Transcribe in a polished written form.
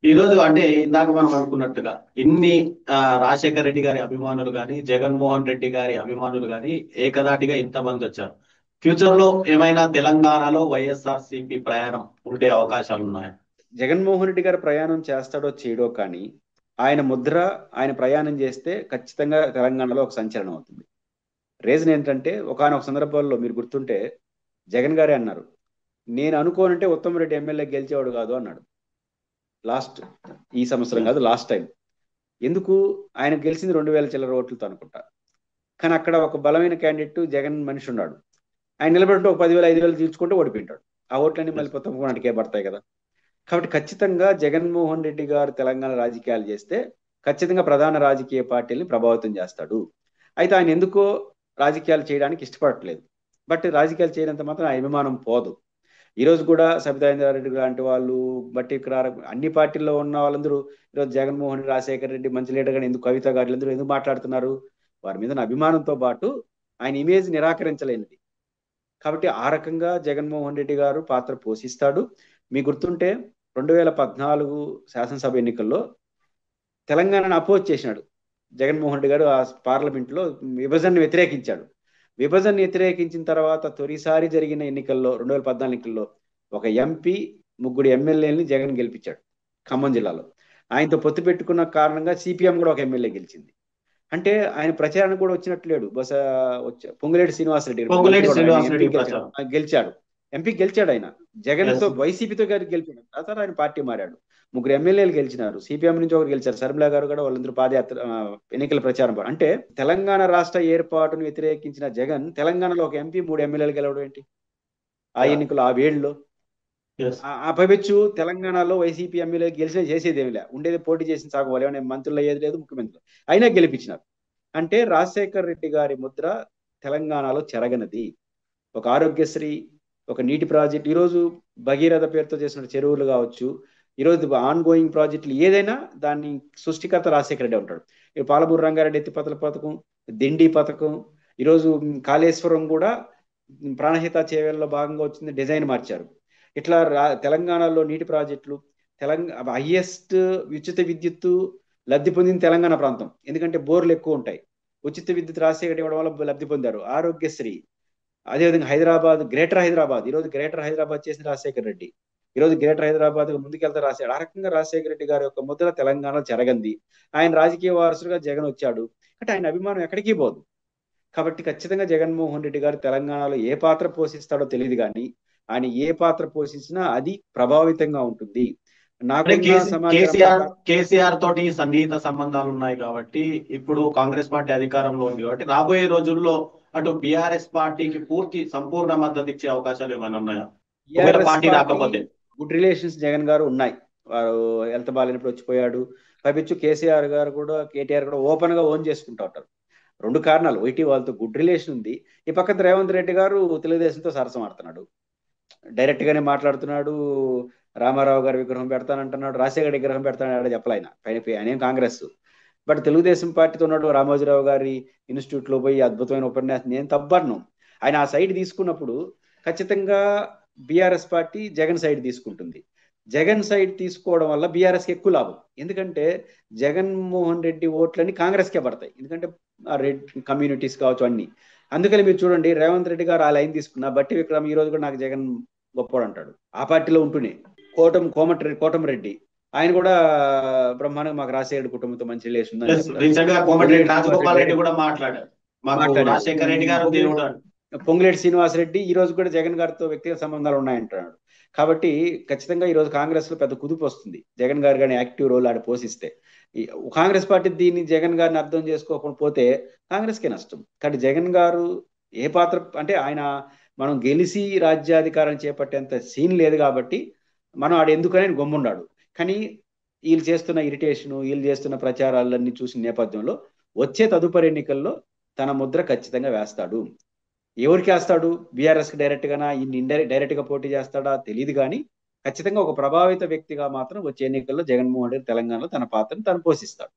ఈ రోజు అంటే ఇందాక మనం అనుకున్నట్టుగా ఇన్ని రాజశేఖర రెడ్డి గారి అభిమానులు కానీ జగన్మోహన్ రెడ్డి గారి అభిమానులు కానీ ఏకదాటిగా ఇంతమంది వచ్చారు. ఫ్యూచర్ లో ఏమైనా తెలంగాణలో వైఎస్ఆర్ సిపి ప్రయాణం ఉండే అవకాశాలు ఉన్నాయా? జగన్మోహన్ రెడ్డి గారు ప్రయాణం చేస్తాడో చేయడో కానీ ఆయన ముద్ర, ఆయన ప్రయాణం చేస్తే ఖచ్చితంగా తెలంగాణలో ఒక సంచలనం అవుతుంది. రీజన్ ఏంటంటే ఒకానొక సందర్భాల్లో మీరు గుర్తుంటే జగన్ గారే అన్నారు, నేను అనుకోనంటే ఉత్తమ్ రెడ్డి ఎమ్మెల్యే గెలిచేవాడు కాదు అన్నాడు. లాస్ట్ ఈ సంవత్సరం Yes. కాదు, లాస్ట్ టైం. ఎందుకు? ఆయన గెలిచింది 2000 చిల్లర ఓట్లతో అనుకుంటా. కానీ అక్కడ ఒక బలమైన క్యాండిడేట్ జగన్ మనిషి ఉన్నాడు. ఆయన నిలబడితే ఒక 10,000 5,000 తీర్చుకుంటే ఓడిపోయింటాడు. ఆ ఓట్లన్నీ Yes. మళ్ళీ ఉత్తమ్ కుమార్కే పడతాయి కదా. కాబట్టి ఖచ్చితంగా జగన్మోహన్ రెడ్డి గారు తెలంగాణ రాజకీయాలు చేస్తే ఖచ్చితంగా ప్రధాన రాజకీయ పార్టీల్ని ప్రభావితం చేస్తాడు. అయితే ఆయన ఎందుకో రాజకీయాలు చేయడానికి ఇష్టపడట్లేదు. బట్ రాజకీయాలు చేయనంత మాత్రం ఆ అభిమానం పోదు. ఈ రోజు కూడా సబితాయింద్రారెడ్డి లాంటి వాళ్ళు, బట్టి ఇక్కడ అన్ని పార్టీల్లో ఉన్న వాళ్ళందరూ ఈరోజు జగన్మోహన్ రెడ్డి, రాజశేఖర రెడ్డి మంచి లీడర్ గాని ఎందుకు, కవిత గారు అందరూ ఎందుకు మాట్లాడుతున్నారు? వారి మీద ఉన్న అభిమానంతో పాటు ఆయన ఇమేజ్ నిరాకరించలేనిది. కాబట్టి ఆ రకంగా జగన్మోహన్ రెడ్డి గారు పాత్ర పోషిస్తాడు. మీకు గుర్తుంటే 2014 శాసనసభ ఎన్నికల్లో తెలంగాణను అపోజ్ చేసినాడు జగన్మోహన్ రెడ్డి గారు. ఆ పార్లమెంట్ లో విభజనను వ్యతిరేకించాడు. విభజన వ్యతిరేకించిన తర్వాత తొలిసారి జరిగిన ఎన్నికల్లో 2014 ఎన్నికల్లో ఒక ఎంపీ, ముగ్గురు ఎమ్మెల్యేలని జగన్ గెలిపించాడు ఖమ్మం జిల్లాలో. ఆయనతో పొత్తు పెట్టుకున్న కారణంగా సిపిఎం కూడా ఒక ఎమ్మెల్యే గెలిచింది. అంటే ఆయన ప్రచారానికి కూడా వచ్చినట్టు లేడు. బహుశా పొంగులేటి శ్రీనివాసరెడ్డి గారు, మంత్రి పొంగులేటి కూడా ఆయన శ్రీనివాస్ ఎంపీ రెడ్డి గెలిచాడు. ప్రచారం. గెలిచాడు. ఎంపీ గెలిచాడు ఆయన. జగన్ Yes. తో వైసీపీతో గారు గెలిచాడు. ఆ తర్వాత ఆయన పార్టీ మారాడు. ముగ్గురు ఎమ్మెల్యేలు గెలిచినారు. సిపిఎం నుంచి ఒకరు గెలిచారు, శర్మిల గారు కూడా. వాళ్ళందరూ పాదయాత్ర ఎన్నికల ప్రచారం. అంటే తెలంగాణ రాష్ట్ర ఏర్పాటును వ్యతిరేకించిన జగన్ తెలంగాణలో ఒక ఎంపీ, 3 ఎమ్మెల్యేలు గెలవడం ఏంటి ఆ Yeah. ఎన్నికలు, ఆ వేడిలో? Yes. ఆ పైపెచ్చు తెలంగాణలో వైసీపీ ఎమ్మెల్యే గెలిచిన చేసేది ఏమి లే, ఉండేది పోటీ చేసిన సాగు వాళ్ళు ఏమైనా మంత్రులు అయ్యేది లేదు, ముఖ్యమంత్రులు అయినా గెలిపించినారు. అంటే రాజశేఖర రెడ్డి గారి ముద్ర తెలంగాణలో చెరగనది. ఒక ఆరోగ్యశ్రీ, ఒక నీటి ప్రాజెక్ట్, ఈరోజు భగీరథ పేరుతో చేసిన చెరువులు కావచ్చు, ఈరోజు ఆన్ గోయింగ్ ప్రాజెక్టులు ఏదైనా దాన్ని సృష్టికర్త రాజశేఖర రెడ్డి ఉంటాడు. ఈ పాలమూరు రంగారెడ్డి ఎత్తిపోతల పథకం, దిండి పథకం, ఈరోజు కాళేశ్వరం కూడా ప్రాణహిత చేవెళ్ళలో భాగంగా వచ్చింది, డిజైన్ మార్చారు. ఇట్లా తెలంగాణలో నీటి ప్రాజెక్టులు, తెలంగాణ హైయెస్ట్ ఉచిత విద్యుత్తు లబ్ధి పొందింది తెలంగాణ ప్రాంతం. ఎందుకంటే బోర్లు ఎక్కువ ఉంటాయి. ఉచిత విద్యుత్ రాజశేఖర్ ఇవ్వడం వల్ల లబ్ధి పొందారు. ఆరోగ్యశ్రీ, అదేవిధంగా హైదరాబాద్, గ్రేటర్ హైదరాబాద్, ఈరోజు గ్రేటర్ హైదరాబాద్ చేసిన రాజశేఖర రెడ్డి. ఈరోజు గ్రేటర్ హైదరాబాద్ ముందుకెళ్తా రాశాడు. ఆ రకంగా రాజశేఖర రెడ్డి గారి యొక్క ముద్ర తెలంగాణలో చెరగంది. ఆయన రాజకీయ వారసుడుగా జగన్ వచ్చాడు. అంటే ఆయన అభిమానం ఎక్కడికి పోదు. కాబట్టి ఖచ్చితంగా జగన్మోహన్ రెడ్డి గారు తెలంగాణలో ఏ పాత్ర పోషిస్తాడో తెలియదు కానీ ఆయన ఏ పాత్ర పోషించినా అది ప్రభావితంగా ఉంటుంది. అంటే నాకున్న సమాచారం కేసీఆర్ ప్రకారం కేసీఆర్ తోటి సన్నిహిత సంబంధాలు ఉన్నాయి కాబట్టి, ఇప్పుడు కాంగ్రెస్ పార్టీ అధికారంలో ఉంది కాబట్టి రాబోయే రోజుల్లో అటు బీఆర్ఎస్ పార్టీకి సంపూర్ణ మద్దతు ఇచ్చే అవకాశాలు ఏమైనా ఉన్నాయా? ఒకవేళ టిఆర్ఎస్ పార్టీ పార్టీ రాకపోతే. గుడ్ రిలేషన్స్ జగన్ గారు ఉన్నాయి. వారు హెల్త్ బాగాలేనప్పుడు వచ్చిపోయాడు. పైపెచ్చు కేసీఆర్ గారు కూడా, కేటీఆర్ కూడా ఓపెన్ గా ఓన్ చేసుకుంటూ ఉంటారు. రెండు కారణాలు: ఒకటి వాళ్ళతో గుడ్ రిలేషన్ ఉంది, ఈ పక్కన రేవంత్ రెడ్డి గారు తెలుగుదేశంతో సరసం ఆడుతున్నాడు, డైరెక్ట్ గానే మాట్లాడుతున్నాడు. రామారావు గారి విగ్రహం పెడతానంటున్నాడు, రాజశేఖర విగ్రహం పెడతానని చెప్పాలి ఆయన. ఆయన ఏం కాంగ్రెస్, బట్ తెలుగుదేశం పార్టీతో ఉన్నాడు. రామోజీరావు గారి ఇన్స్టిట్యూట్ లో పోయి అద్భుతమైన ఉపన్యాసం, నేను తప్పను. ఆయన ఆ సైడ్ తీసుకున్నప్పుడు ఖచ్చితంగా బీఆర్ఎస్ పార్టీ జగన్ సైడ్ తీసుకుంటుంది. జగన్ సైడ్ తీసుకోవడం వల్ల బీఆర్ఎస్కి ఎక్కువ లాభం. ఎందుకంటే జగన్మోహన్ రెడ్డి ఓట్లని కాంగ్రెస్కే పడతాయి. ఎందుకంటే ఆ రెడ్ కమ్యూనిటీస్ కావచ్చు అన్ని. అందుకని మీరు చూడండి, రేవంత్ రెడ్డి గారు ఆ లైన్ తీసుకున్నా, బట్టి విక్రమ్ ఈ రోజు కూడా నాకు జగన్ గొప్పవాడు అంటాడు ఆ పార్టీలో ఉంటూనే. కోటమిరెడ్డి ఆయన కూడా బ్రహ్మాండంగా మాకు రాజశేఖర కుటుంబంతో మంచి రిలేషన్ ఉందని చెప్తారు. రీసెంట్ గా కోమటిరెడ్డి పొంగులేటి రాజగోపాల్ రెడ్డి శ్రీనివాసరెడ్డి కూడా మాట్లాడారు, మాకు మాట్లాడాడు. రాజశేఖర రెడ్డి గారు దేవుడు అని. పొంగులేటి శ్రీనివాసరెడ్డి ఈ రోజు కూడా జగన్ గారితో వ్యక్తిగత సంబంధాలు ఉన్నాయంటున్నాడు. కాబట్టి ఖచ్చితంగా ఈ రోజు కాంగ్రెస్ లో పెద్ద కుదుపు వస్తుంది జగన్ గారు కానీ యాక్టివ్ రోల్ ఆడ పోషిస్తే. కాంగ్రెస్ పార్టీ దీన్ని జగన్ గారిని అర్థం చేసుకోకుండా పోతే కాంగ్రెస్కే నష్టం. కాబట్టి జగన్ గారు ఏ పాత్ర అంటే ఆయన, మనం గెలిచి రాజ్యాధికారం చేపట్టేంత సీన్ లేదు కాబట్టి మనం ఆడ ఎందుకని ఆయన గమ్మున్నాడు. కానీ వీళ్ళు చేస్తున్న ఇరిటేషను, వీళ్ళు చేస్తున్న ప్రచారాలన్నీ చూసిన నేపథ్యంలో వచ్చే తదుపరి ఎన్నికల్లో తన ముద్ర ఖచ్చితంగా వేస్తాడు. ఎవరికి వేస్తాడు? బీఆర్ఎస్ కి డైరెక్ట్ గానా, ఇన్ని డైరెక్ట్ గా పోటీ చేస్తాడా తెలియదు కానీ ఖచ్చితంగా ఒక ప్రభావిత వ్యక్తిగా మాత్రం వచ్చే ఎన్నికల్లో జగన్మోహన్ రెడ్డి తెలంగాణలో తన పాత్రను తను పోషిస్తాడు.